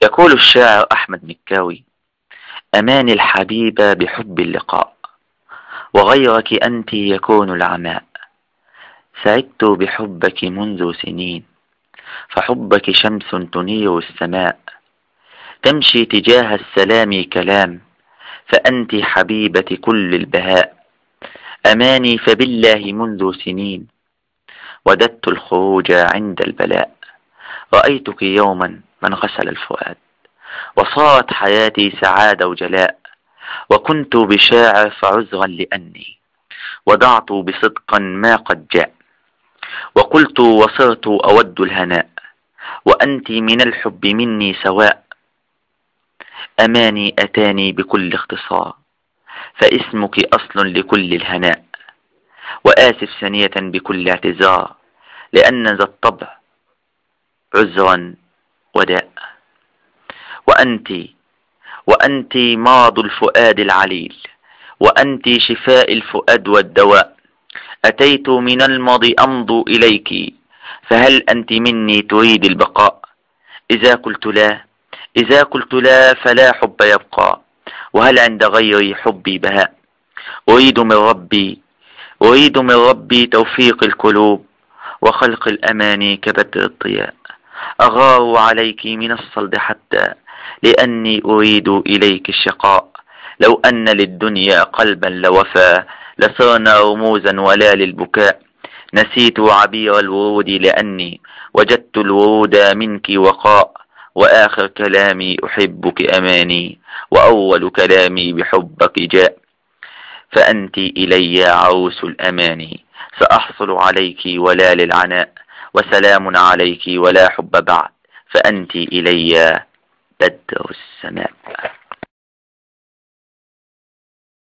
يقول الشاعر أحمد مكاوي: أماني الحبيبة بحب اللقاء، وغيرك أنت يكون العماء. سعدت بحبك منذ سنين، فحبك شمس تنير السماء. تمشي تجاه السلام كلام، فأنت حبيبة كل البهاء. أماني فبالله منذ سنين، وددت الخروج عند البلاء. رأيتك يوما من غسل الفؤاد، وصارت حياتي سعادة وجلاء. وكنت بشاعر فعذرا لأني وضعت بصدقا ما قد جاء. وقلت وصرت أود الهناء، وأنت من الحب مني سواء. أماني أتاني بكل اختصار، فاسمك أصل لكل الهناء. وآسف ثانية بكل اعتذار، لأن ذا الطبع عذرا وداء. وأنت وأنت مرض الفؤاد العليل، وأنت شفاء الفؤاد والدواء. أتيت من الماضي أمضو إليك، فهل أنت مني تريد البقاء؟ إذا قلت لا إذا قلت لا فلا حب يبقى، وهل عند غيري حبي بهاء؟ أريد من ربي أريد من ربي توفيق القلوب، وخلق الأماني كبدر الضياء. أغار عليك من الصلد حتى، لأني أريد إليك الشقاء. لو أن للدنيا قلبا لوفى، لصرنا رموزا ولا للبكاء. نسيت عبير الورود لأني وجدت الورود منك وقاء. وآخر كلامي أحبك أماني، وأول كلامي بحبك جاء. فأنت إلي عروس الأماني، سأحصل عليك ولا للعناء. وسلام عليك ولا حب بعد، فأنت إلي بدر السماء.